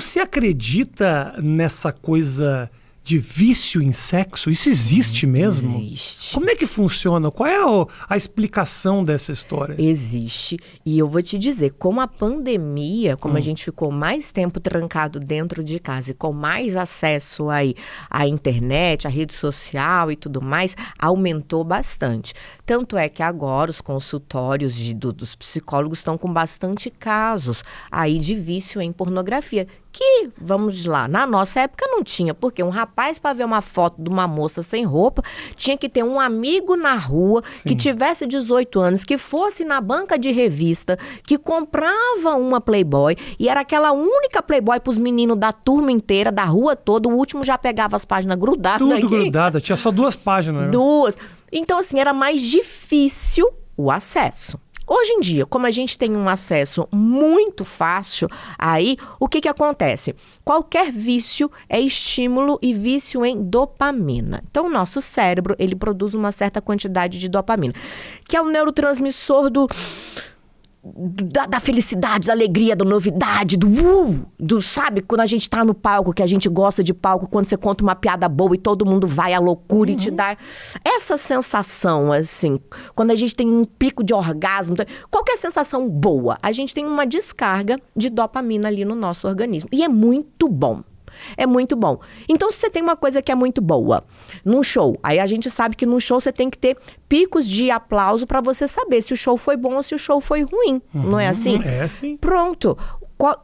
você acredita nessa coisa de vício em sexo? Isso existe mesmo? Existe. Como é que funciona? Qual é a explicação dessa história? Existe. E eu vou te dizer, com a pandemia, como a gente ficou mais tempo trancado dentro de casa e com mais acesso aí à internet, à rede social e tudo mais, aumentou bastante. Tanto é que agora os consultórios dos psicólogos estão com bastante casos aí de vício em pornografia. Que, vamos lá, na nossa época não tinha, porque um rapaz, para ver uma foto de uma moça sem roupa, tinha que ter um amigo na rua, Sim, que tivesse 18 anos, que fosse na banca de revista, que comprava uma Playboy, e era aquela única Playboy para os meninos da turma inteira, da rua toda, o último já pegava as páginas grudadas. Tudo grudado, tinha só 2 páginas. Duas. Então, assim, era mais difícil o acesso. Hoje em dia, como a gente tem um acesso muito fácil, aí o que acontece? Qualquer vício é estímulo e vício em dopamina. Então, o nosso cérebro, ele produz uma certa quantidade de dopamina, que é o neurotransmissor da felicidade, da alegria, da novidade, sabe? Quando a gente tá no palco, que a gente gosta de palco, quando você conta uma piada boa e todo mundo vai à loucura e te dá essa sensação, assim, quando a gente tem um pico de orgasmo, qualquer sensação boa, a gente tem uma descarga de dopamina ali no nosso organismo. E é muito bom. É muito bom. Então, se você tem uma coisa que é muito boa num show, aí a gente sabe que num show você tem que ter picos de aplauso para você saber se o show foi bom ou se o show foi ruim. Não é assim? É assim. Pronto.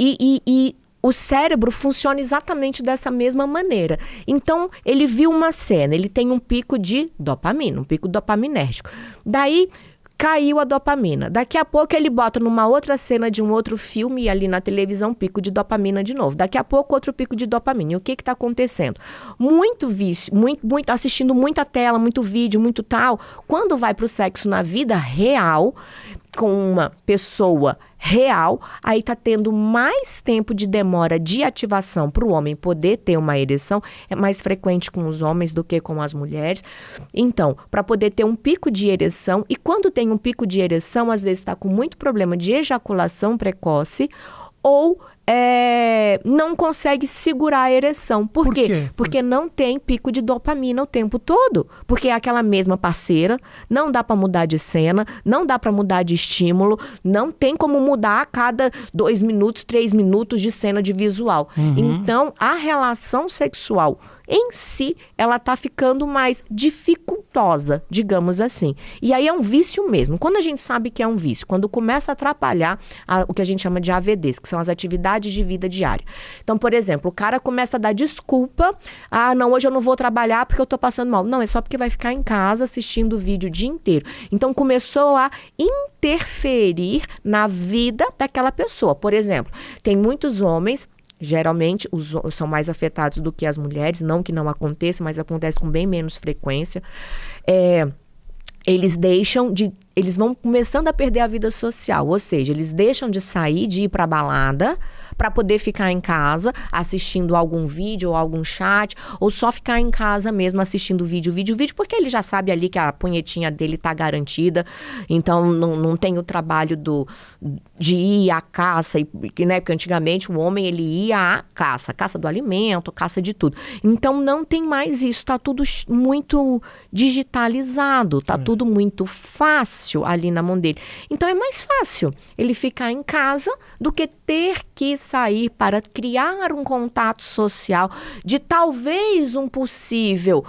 E o cérebro funciona exatamente dessa mesma maneira. Então, ele viu uma cena, ele tem um pico de dopamina, um pico dopaminérgico. Daí caiu a dopamina. Daqui a pouco ele bota numa outra cena de um outro filme e ali na televisão pico de dopamina de novo. Daqui a pouco outro pico de dopamina. E o que está acontecendo? Muito vício, muito assistindo muita tela, muito vídeo, muito tal. Quando vai para o sexo na vida real, com uma pessoa real, aí tá tendo mais tempo de demora de ativação para o homem poder ter uma ereção. É mais frequente com os homens do que com as mulheres. Então, para poder ter um pico de ereção, e quando tem um pico de ereção, às vezes está com muito problema de ejaculação precoce ou não consegue segurar a ereção. Por quê? Porque não tem pico de dopamina o tempo todo. Porque é aquela mesma parceira, não dá para mudar de cena, não dá para mudar de estímulo, não tem como mudar a cada 2 minutos, 3 minutos de cena de visual. Então, a relação sexual em si, ela está ficando mais dificultosa, digamos assim. E aí é um vício mesmo. Quando a gente sabe que é um vício, quando começa a atrapalhar o que a gente chama de AVDs, que são as atividades de vida diária. Então, por exemplo, o cara começa a dar desculpa, não, hoje eu não vou trabalhar porque eu estou passando mal. Não, é só porque vai ficar em casa assistindo o vídeo o dia inteiro. Então, começou a interferir na vida daquela pessoa. Por exemplo, tem muitos homens. Geralmente, são mais afetados do que as mulheres, não que não aconteça, mas acontece com bem menos frequência. Eles vão começando a perder a vida social, ou seja, eles deixam de sair, de ir para a balada, para poder ficar em casa assistindo algum vídeo ou algum chat, ou só ficar em casa mesmo assistindo vídeo, porque ele já sabe ali que a punhetinha dele tá garantida, então não tem o trabalho de ir à caça, né? Porque antigamente o homem ele ia à caça do alimento, caça de tudo. Então não tem mais isso, tá tudo muito digitalizado, tá tudo muito fácil ali na mão dele. Então é mais fácil ele ficar em casa do que ter que sair para criar um contato social de talvez uma possível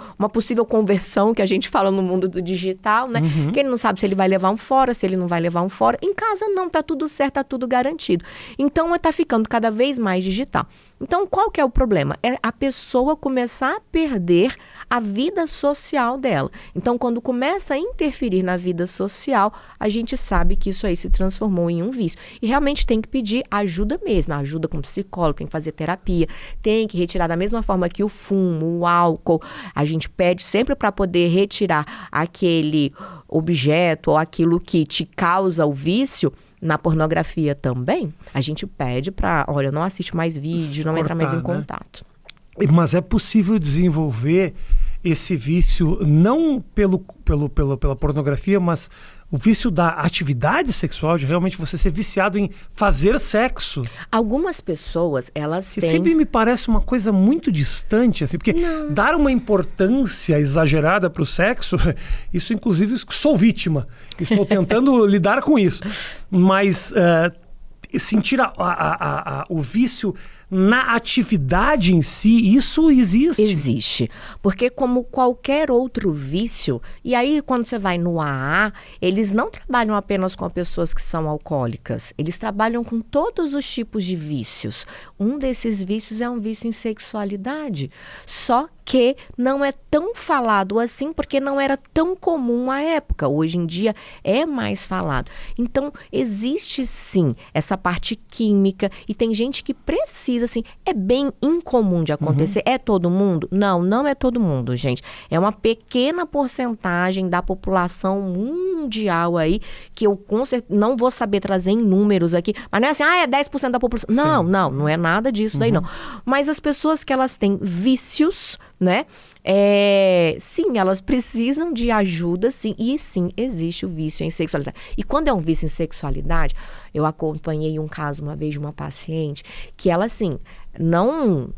conversão que a gente fala no mundo do digital, né? Que ele não sabe se ele vai levar um fora, se ele não vai levar um fora. Em casa não, tá tudo certo, tá tudo garantido. Então tá ficando cada vez mais digital. Então qual que é o problema? É a pessoa começar a perder a vida social dela. Então quando começa a interferir na vida social, a gente sabe que isso aí se transformou em um vício. E realmente tem que pedir ajuda mesmo, ajuda com psicólogo, tem que fazer terapia, tem que retirar da mesma forma que o fumo, o álcool, a gente pede sempre para poder retirar aquele objeto ou aquilo que te causa o vício. Na pornografia também, a gente pede para, olha, não assiste mais vídeo, não entra mais em contato. Mas é possível desenvolver esse vício não pela pornografia, mas O vício da atividade sexual, de realmente você ser viciado em fazer sexo. Algumas pessoas, elas Que têm... sempre me parece uma coisa muito distante, assim, porque dar uma importância exagerada para o sexo, isso inclusive sou vítima. Estou tentando lidar com isso. Mas sentir o vício na atividade em si, isso existe. Existe. Porque como qualquer outro vício, e aí quando você vai no AA, eles não trabalham apenas com pessoas que são alcoólicas, eles trabalham com todos os tipos de vícios. Um desses vícios é um vício em sexualidade. Só que não é tão falado assim, porque não era tão comum à época. Hoje em dia é mais falado. Então, existe sim essa parte química e tem gente que precisa, assim, é bem incomum de acontecer. É todo mundo? Não, não é todo mundo, gente. É uma pequena porcentagem da população mundial aí, que eu não vou saber trazer em números aqui, mas não é assim, é 10% da população. Sim. Não é nada disso daí não. Mas as pessoas que elas têm vícios, né? Sim, elas precisam de ajuda, sim. E sim, existe o vício em sexualidade. E quando é um vício em sexualidade, eu acompanhei um caso uma vez de uma paciente que ela, assim, não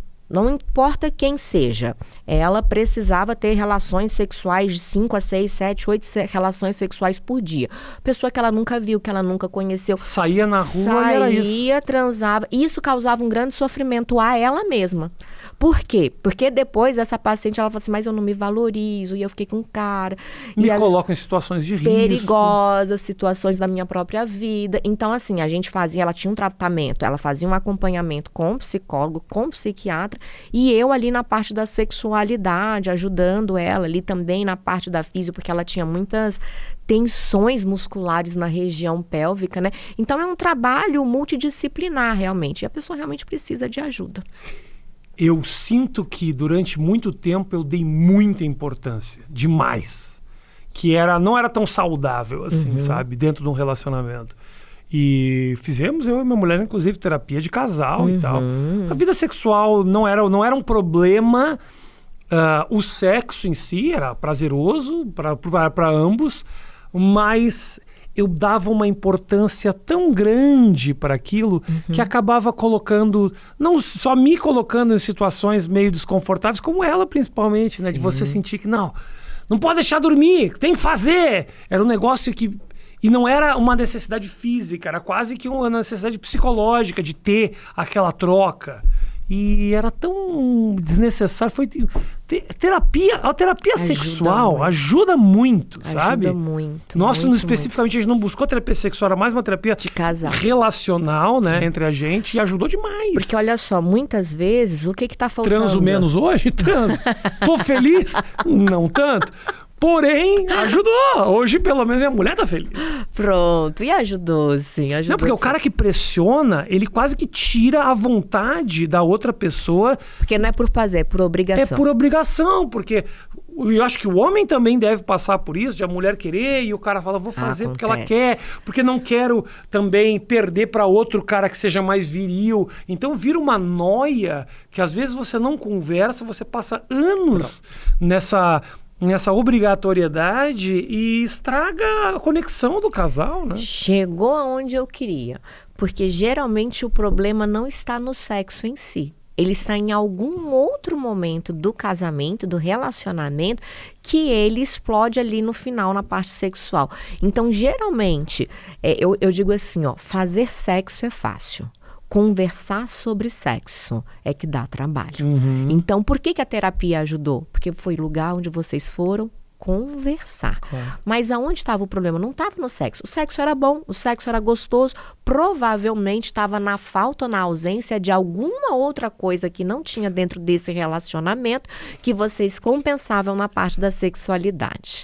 importa quem seja, ela precisava ter relações sexuais de 5 a 6, 7, 8 relações sexuais por dia. Pessoa que ela nunca viu, que ela nunca conheceu. Saía na rua e era isso. Saía, transava. Isso causava um grande sofrimento a ela mesma. Por quê? Porque depois essa paciente, ela falou assim, mas eu não me valorizo, e eu fiquei com um cara. Me coloco em situações de risco. Perigosas, situações da minha própria vida. Então, assim, a gente fazia, ela tinha um tratamento, ela fazia um acompanhamento com psicólogo, com psiquiatra, e eu ali na parte da sexualidade, ajudando ela ali também na parte da físio, porque ela tinha muitas tensões musculares na região pélvica, né? Então, é um trabalho multidisciplinar, realmente, e a pessoa realmente precisa de ajuda. Eu sinto que durante muito tempo eu dei muita importância, demais, que não era tão saudável assim, sabe, dentro de um relacionamento. E fizemos, eu e minha mulher, inclusive, terapia de casal e tal. A vida sexual não era um problema, o sexo em si era prazeroso para ambos, mas eu dava uma importância tão grande para aquilo que acabava colocando, não só me colocando em situações meio desconfortáveis, como ela principalmente, né? De você sentir que não pode deixar dormir, tem que fazer. Era um negócio que... E não era uma necessidade física, era quase que uma necessidade psicológica de ter aquela troca. E era tão desnecessário. Foi a terapia sexual ajuda muito, sabe? Ajuda muito. Nossa, muito, especificamente, a gente não buscou terapia sexual, era mais uma terapia de casal, relacional, né, entre a gente, e ajudou demais. Porque olha só, muitas vezes, o que tá faltando? Transo menos hoje? Transo. Tô feliz? Não tanto. Porém, ajudou. Hoje, pelo menos, minha mulher tá feliz. Pronto. E ajudou, sim. Ajudou, não, porque sim. O cara que pressiona, ele quase que tira a vontade da outra pessoa. Porque não é por fazer, é por obrigação. É por obrigação, porque eu acho que o homem também deve passar por isso, de a mulher querer e o cara fala, vou fazer porque ela quer, porque não quero também perder para outro cara que seja mais viril. Então vira uma noia que às vezes você não conversa, você passa anos nessa obrigatoriedade e estraga a conexão do casal, né? Chegou aonde eu queria. Porque geralmente o problema não está no sexo em si. Ele está em algum outro momento do casamento, do relacionamento, que ele explode ali no final, na parte sexual. Então, geralmente, eu digo assim, fazer sexo é fácil. Conversar sobre sexo é que dá trabalho. Então, por que a terapia ajudou? Porque foi o lugar onde vocês foram conversar. Claro. Mas aonde estava o problema? Não estava no sexo. O sexo era bom, o sexo era gostoso. Provavelmente estava na falta ou na ausência de alguma outra coisa que não tinha dentro desse relacionamento que vocês compensavam na parte da sexualidade.